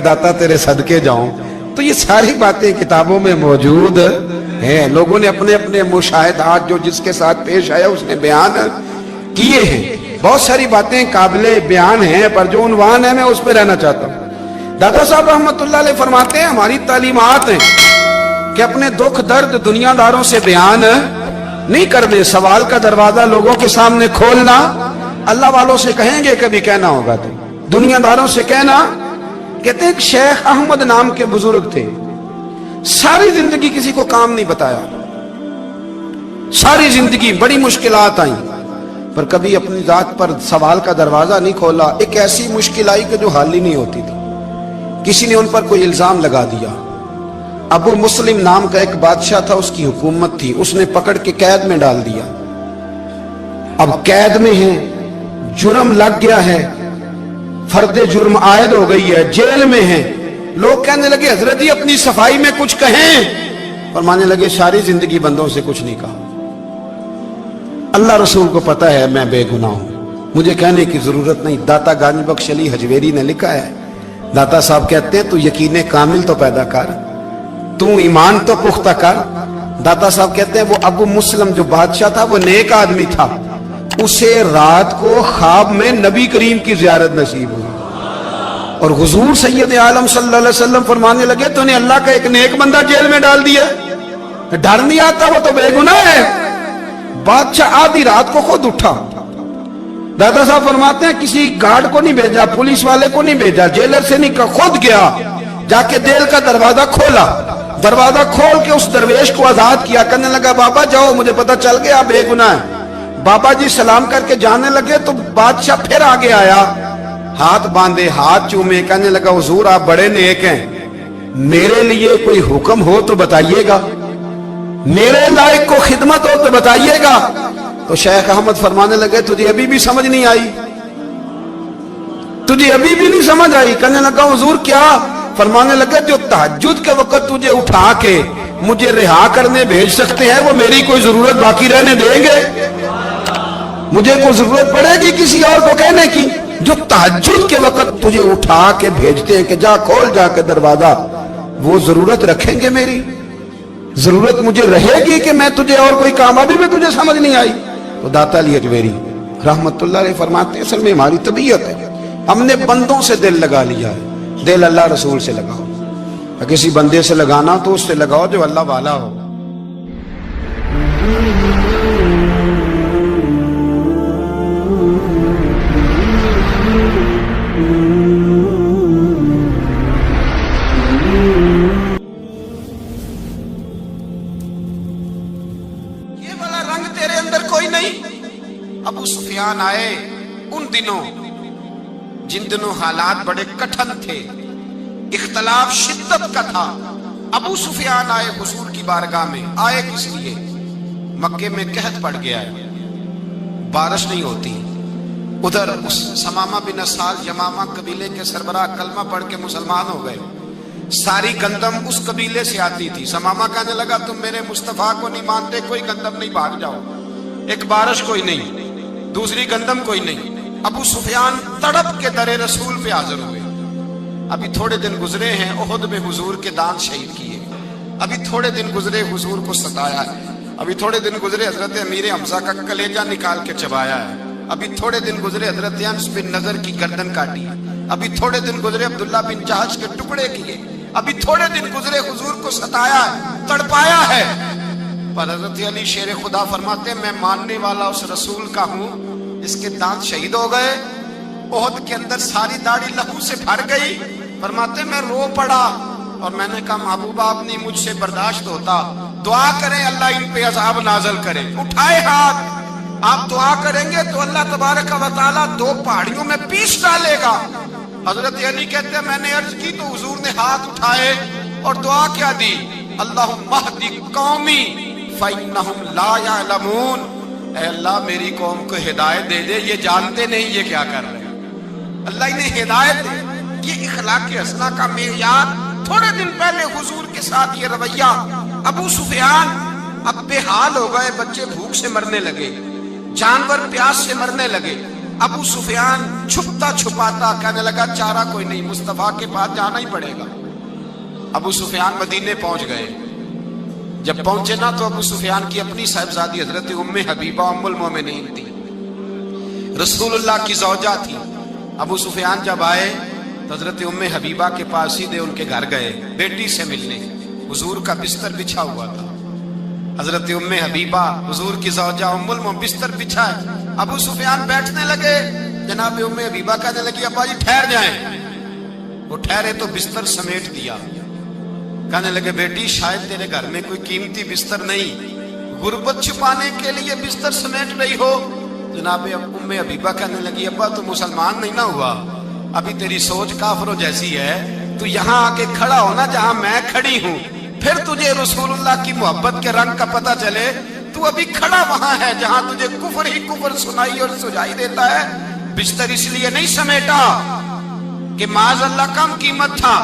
दाता तेरे सदके जाऊं। तो ये सारी बातें किताबों में मौजूद हैं। लोगों ने अपने अपने मुशाहिदात जो जिसके साथ पेश आया उसने बयान किए हैं। बहुत सारी बातें काबिले बयान हैं, पर जो उन्वान है मैं उस पर रहना चाहता हूँ। दाता साहब रहमतुल्लाह अलैह फरमाते हैं, हमारी तालीमात हैं कि अपने दुख दर्द दुनियादारों से बयान नहीं कर दे। सवाल का दरवाजा लोगों के सामने खोलना, अल्लाह वालों से कहेंगे कभी कहना होगा तो दुनियादारों से कहना। कहते हैं कि शेख अहमद नाम के बुजुर्ग थे, सारी जिंदगी किसी को काम नहीं बताया, सारी जिंदगी बड़ी मुश्किलात आई, पर कभी अपनी जात पर सवाल का दरवाजा नहीं खोला। एक ऐसी मुश्किल आई कि जो हल ही नहीं होती थी। किसी ने उन पर कोई इल्जाम लगा दिया। अबू मुस्लिम नाम का एक बादशाह था, उसकी हुकूमत थी, उसने पकड़ के कैद में डाल दिया। अब कैद में है, जुर्म लग गया है, फर्दे जुर्म आयद हो गई है, जेल में है। लोग कहने लगे हजरत जी अपनी सफाई में कुछ कहें, और मानने लगे सारी जिंदगी बंदों से कुछ नहीं कहा। अल्लाह रसूल को पता है मैं बेगुनाह हूं, मुझे कहने की जरूरत नहीं। दाता गानी बख्श अली हजवेरी ने लिखा है, दाता साहब कहते हैं तू यकीन कामिल तो पैदा कर, तू ईमान तो पुख्ता कर। दाता साहब कहते हैं वो अबू मुस्लिम जो बादशाह था वो नेक आदमी था, उसे रात को ख्वाब में नबी करीम की ज़ियारत नसीब हुई, और हुजूर सैयद आलम सल्लल्लाहु अलैहि वसल्लम फरमाने लगे तूने अल्लाह का एक नेक बंदा जेल में डाल दिया, डर नहीं आता, वो तो बेगुनाह है। बादशाह आधी रात को खुद उठा। दादा साहब फरमाते हैं किसी गार्ड को नहीं भेजा, पुलिस वाले को नहीं भेजा, जेलर से नहीं, खुद गया, जाके जेल का दरवाजा खोला। दरवाजा खोल के उस दरवेश को आजाद किया, कहने लगा बाबा जाओ, मुझे पता चल गया बेगुनाह है। बाबा जी सलाम करके जाने लगे तो बादशाह फिर आगे आया, हाथ बांधे, हाथ चूमे, कहने लगा हुजूर आप बड़े नेक हैं, मेरे लिए कोई हुक्म हो तो बताइएगा, मेरे लायक को खिदमत हो तो बताइएगा। तो शेख अहमद फरमाने लगे तुझे अभी भी समझ नहीं आई, तुझे अभी भी नहीं समझ आई। कहने लगा हुजूर क्या? फरमाने लगे जो तहज्जुद के वक्त तुझे उठा के मुझे रिहा करने भेज सकते हैं वो मेरी कोई जरूरत बाकी रहने देंगे? मुझे कोई जरूरत पड़ेगी किसी और को कहने की? जो तहज्जुद के वक्त तुझे उठा के भेजते हैं कि जा खोल जाके दरवाजा, वो जरूरत रखेंगे मेरी? जरूरत मुझे रहेगी कि मैं तुझे और कोई काम, अभी भी तुझे समझ नहीं आई? तो दाता अली हजवेरी रहमतुल्लाह अलैह फरमाते हैं असल में हमारी तबीयत है, हमने बंदों से दिल लगा लिया है। दिल अल्लाह रसूल से लगाओ, किसी बंदे से लगाना तो उससे लगाओ जो अल्लाह वाला हो। ये वाला रंग तेरे अंदर कोई नहीं। अबू सुफियान आए उन दिनों जिन दिनों हालात बड़े कठिन थे, इख्तलाफ शिद्दत का था। अबू सुफियान आए हुजूर की बारगाह में। आए किस लिए? मक्के में कहत पड़ गया है, बारिश नहीं होती। उधर उस समामा बिन असाल यमामा कबीले के सरबराह कलमा पढ़ के मुसलमान हो गए। सारी गंदम उस कबीले से आती थी। समामा कहने लगा तुम मेरे मुस्तफा को नहीं मानते, कोई गंदम नहीं, भाग जाओ। एक बारिश कोई नहीं, दूसरी गंदम कोई नहीं। अबू सुफियान तड़प के दरे रसूल पे हाजिर हुए। अभी थोड़े दिन गुजरे हैं, ओहद में हुजूर के दांत शहीद किए। अभी थोड़े दिन गुजरे हुजूर को सताया है। अभी थोड़े दिन गुजरे हजरत अमीर हमजा का कलेजा निकाल के चबाया है। अभी थोड़े दिन गुजरे हजरत अनस बिन नजर की गर्दन काटी। अभी थोड़े दिन गुजरे अब्दुल्ला बिन जहाज के टुकड़े किए। अभी थोड़े दिन गुजरे हुजूर को सताया है, तड़पाया है। पर हजरत अली शेर खुदा फरमाते मैं मानने वाला उस रसूल का हूं इसके दांत शहीद हो गए। ओहद के अंदर सारी दाढ़ी लहू से भर गई। फरमाते मैं रो पड़ा और मैंने कहा महबूबा आप नहीं मुझसे बर्दाश्त होता, दुआ करें अल्लाह इन पे अज़ाब नाज़िल करे। उठाए हाथ, आप दुआ करेंगे तो अल्लाह तबारक व तआला दो पहाड़ियों में पीस डालेगा। हजरत अली कहते हैं मैंने अर्ज की तो हुजूर ने हाथ उठाए और दुआ क्या दी, अल्लाहुम्मा हदी कौमी फइन्नहुम ला यअलमून। ऐ अल्लाह मेरी कौम को हिदायत दे दे, ये जानते नहीं ये क्या कर रहे हैं। अल्लाह इन्हें हिदायत दे। ये इखलाक हसना का मेयार। थोड़े दिन पहले हुजूर के साथ ये रवैया। अबू सुफियान अब बेहाल हो गए, बच्चे भूख से मरने लगे, जानवर प्यास से मरने लगे। अबू सुफियान छुपता छुपाता कहने लगा चारा कोई नहीं, मुस्तफा के पास जाना ही पड़ेगा। अबू सुफियान मदीने पहुंच गए। जब पहुंचे ना तो अबू सुफियान की अपनी साहिबजादी हजरत उम्मे हबीबा उम्मुल मोमिनीन थी, रसूलुल्लाह की ज़ौजा थी। अबू सुफियान जब आए तो हजरत उम्मे हबीबा के पास सीधे उनके घर गए बेटी से मिलने। हुजूर का बिस्तर बिछा हुआ था। हजरत उम्मे हबीबा हुजूर की ज़ौजा उम्मुल मोमिनीन बिस्तर बिछा है। अबू सुफियान बैठने लगे, जनाब उम्मे हबीबा कहने लगी अब्बा जी ठहर जाएं। वो ठहरे तो बिस्तर समेट दिया। कहने लगे बेटी शायद तेरे घर में कोई कीमती बिस्तर नहीं, गुर्बत छुपाने के लिए बिस्तर समेट रही हो। जनाब उम्मे हबीबा कहने लगी अब्बा तू मुसलमान नहीं ना हुआ, अभी तेरी सोच काफिरों जैसी है। तू यहाँ आके खड़ा हो ना जहाँ मैं खड़ी हूँ, फिर तुझे रसूलुल्लाह की मोहब्बत के रंग का पता चले। तू अभी खड़ा वहां है जहां तुझे कुफर ही कुफर सुनाई और सुझाई देता है। बिस्तर इसलिए नहीं समेटा कि माज़अल्लाह कम कीमत था,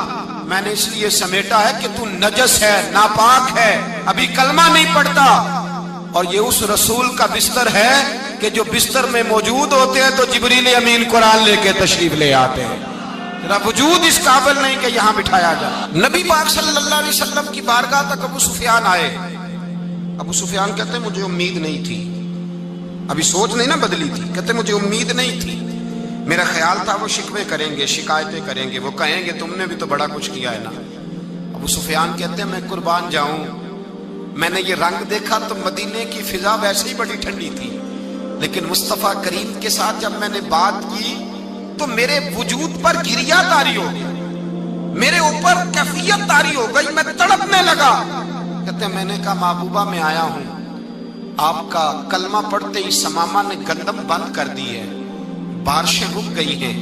मैंने इसलिए समेटा है कि तू नजस है, नापाक है, अभी कलमा नहीं पढ़ता। और ये उस रसूल का बिस्तर है कि जो बिस्तर में मौजूद होते हैं तो जिब्रील अमीन कुरान लेके तशरीफ ले आते हैं। तेरा वजूद इस काबिल नहीं कि यहाँ बिठाया जाए। नबी पाक सल्लल्लाहु अलैहि वसल्लम की बारगाह तक अबू सुफियान आए। अबू सुफियान कहते मुझे उम्मीद नहीं थी, अभी सोच नहीं ना बदली थी। कहते मुझे उम्मीद नहीं थी, मेरा ख्याल था वो शिकवे करेंगे, शिकायतें करेंगे, वो कहेंगे तुमने भी तो बड़ा कुछ किया है ना। अबू सुफियान कहते हैं मैं कुर्बान जाऊं, मैंने ये रंग देखा तो मदीने की फिजा वैसे ही बड़ी ठंडी थी, लेकिन मुस्तफा करीम के साथ जब मैंने बात की तो मेरे वजूद पर गिरिया तारी हो गई, मेरे ऊपर कैफियत तारी हो गई, मैं तड़पने लगा। कहते मैंने कहा महबूबा मैं आया हूं, आपका कलमा पढ़ते ही समामा ने गंदम बंद कर दी है, बारिशें रुक गई हैं,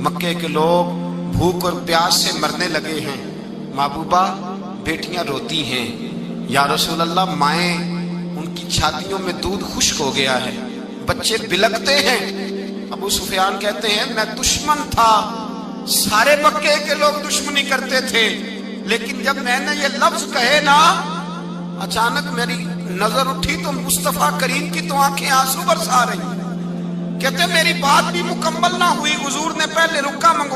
मक्के के लोग भूख और प्यास से मरने लगे हैं, महबूबा बेटियां रोती हैं, या रसूल अल्लाह माएँ उनकी छातियों में दूध खुश्क हो गया है, बच्चे बिलकते हैं। अबू सुफियान कहते हैं मैं दुश्मन था, सारे मक्के के लोग दुश्मनी करते थे, लेकिन जब मैंने ये लफ्ज कहे ना अचानक मेरी नजर उठी तो मुस्तफा करीम की तो आंखें आंसू बरसा रही। कहते मेरी बात भी मुकम्मल ना हुई, हुजूर ने पहले रुक्का मंगवा